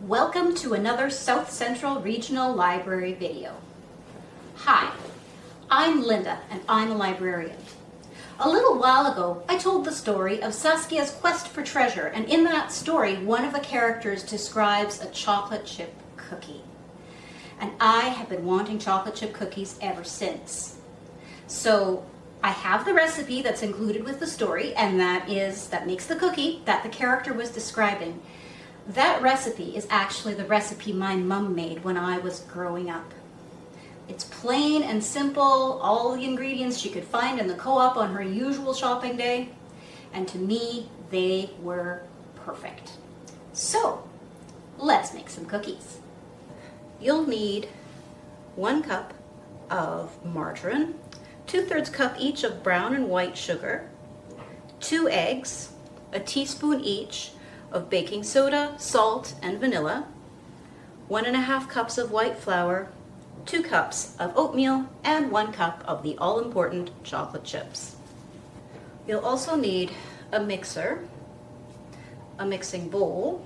Welcome to another South Central Regional Library video. Hi, I'm Linda and I'm a librarian. A little while ago, I told the story of Saskia's quest for treasure, and in that story, one of the characters describes a chocolate chip cookie. And I have been wanting chocolate chip cookies ever since. So I have the recipe that's included with the story, and that makes the cookie that the character was describing. That recipe is actually the recipe my mom made when I was growing up. It's plain and simple, all the ingredients she could find in the co-op on her usual shopping day, and to me, they were perfect. So, let's make some cookies. You'll need 1 cup of margarine, 2/3 cup each of brown and white sugar, 2 eggs, a teaspoon each of baking soda, salt, and vanilla, 1.5 cups of white flour, 2 cups of oatmeal, and 1 cup of the all-important chocolate chips. You'll also need a mixer, a mixing bowl,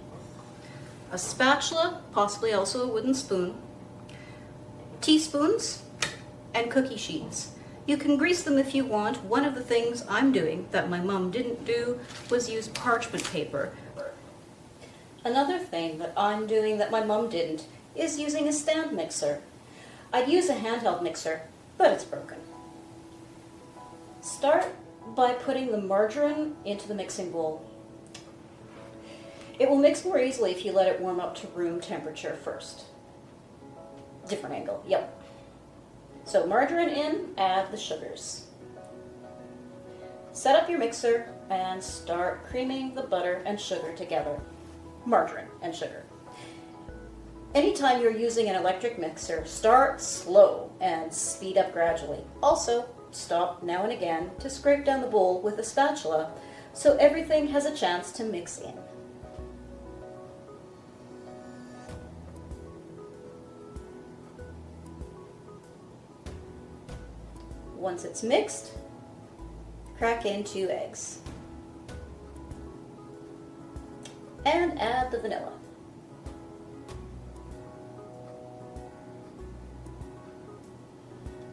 a spatula, possibly also a wooden spoon, teaspoons, and cookie sheets. You can grease them if you want. One of the things I'm doing that my mom didn't do was use parchment paper. Another thing that I'm doing that my mom didn't is using a stand mixer. I'd use a handheld mixer, but it's broken. Start by putting the margarine into the mixing bowl. It will mix more easily if you let it warm up to room temperature first. Different angle, yep. So margarine in, add the sugars. Set up your mixer and start creaming the butter and sugar together. Margarine and sugar. Anytime you're using an electric mixer, start slow and speed up gradually. Also, stop now and again to scrape down the bowl with a spatula so everything has a chance to mix in. Once it's mixed, crack in 2 eggs. And add the vanilla.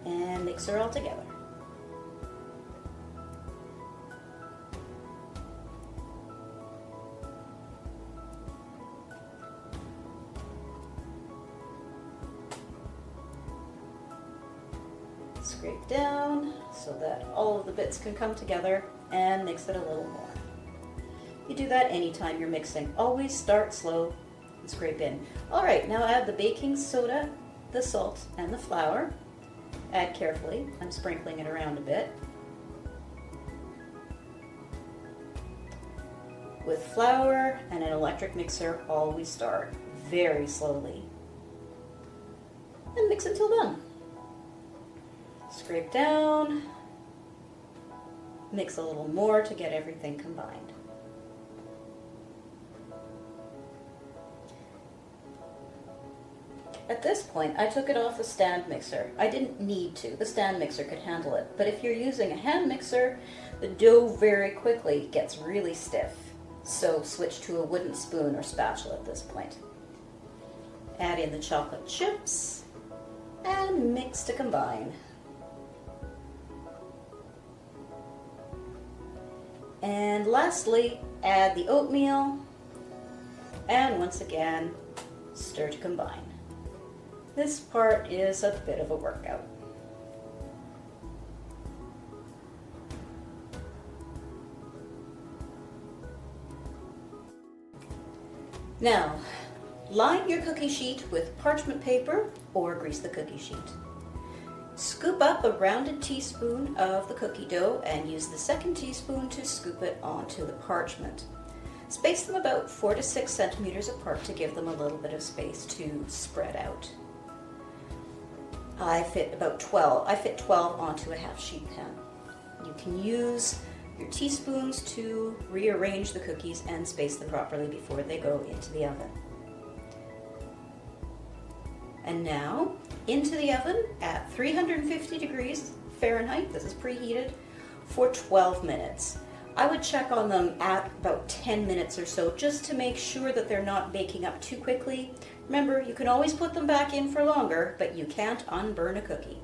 And mix her all together. Scrape down so that all of the bits can come together and mix it a little more. You do that anytime you're mixing. Always start slow and scrape in. All right, now add the baking soda, the salt, and the flour. Add carefully. I'm sprinkling it around a bit. With flour and an electric mixer, always start very slowly. And mix until done. Scrape down. Mix a little more to get everything combined. At this point, I took it off the stand mixer. I didn't need to. The stand mixer could handle it. But if you're using a hand mixer, the dough very quickly gets really stiff. So switch to a wooden spoon or spatula at this point. Add in the chocolate chips and mix to combine. And lastly, add the oatmeal and once again, stir to combine. This part is a bit of a workout. Now, line your cookie sheet with parchment paper or grease the cookie sheet. Scoop up a rounded teaspoon of the cookie dough and use the second teaspoon to scoop it onto the parchment. Space them about 4 to 6 centimeters apart to give them a little bit of space to spread out. I fit 12 onto a half sheet pan. You can use your teaspoons to rearrange the cookies and space them properly before they go into the oven. And now, into the oven at 350 degrees Fahrenheit, this is preheated, for 12 minutes. I would check on them at about 10 minutes or so just to make sure that they're not baking up too quickly. Remember, you can always put them back in for longer, but you can't unburn a cookie.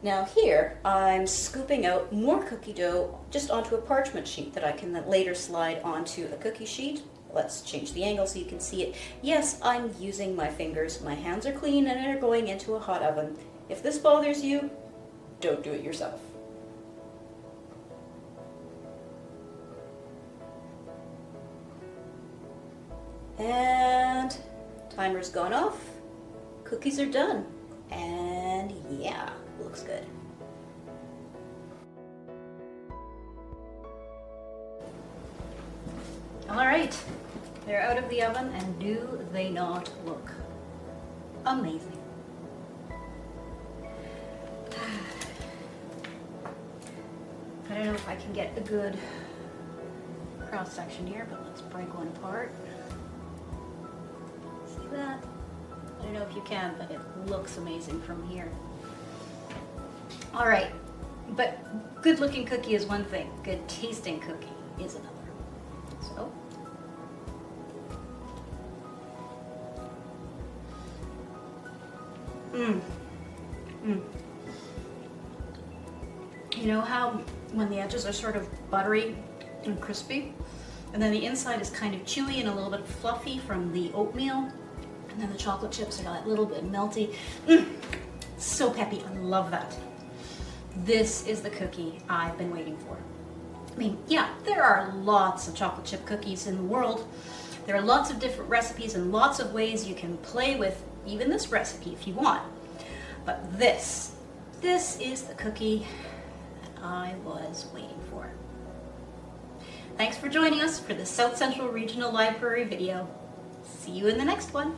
Now here, I'm scooping out more cookie dough just onto a parchment sheet that I can then later slide onto a cookie sheet. Let's change the angle so you can see it. Yes, I'm using my fingers. My hands are clean and are going into a hot oven. If this bothers you, don't do it yourself. And timer's gone off. Cookies are done. And yeah, looks good. All right, they're out of the oven, and do they not look amazing? I don't know if I can get a good cross section here, but let's break one apart. See that? I don't know if you can, but it looks amazing from here. All right, but good looking cookie is one thing, good tasting cookie is another. So, You know how when the edges are sort of buttery and crispy, and then the inside is kind of chewy and a little bit fluffy from the oatmeal, and then the chocolate chips are a little bit melty. So peppy, I love that. This is the cookie I've been waiting for. I mean, yeah, there are lots of chocolate chip cookies in the world. There are lots of different recipes and lots of ways you can play with even this recipe if you want. But this is the cookie that I was waiting for. Thanks for joining us for the South Central Regional Library video. See you in the next one.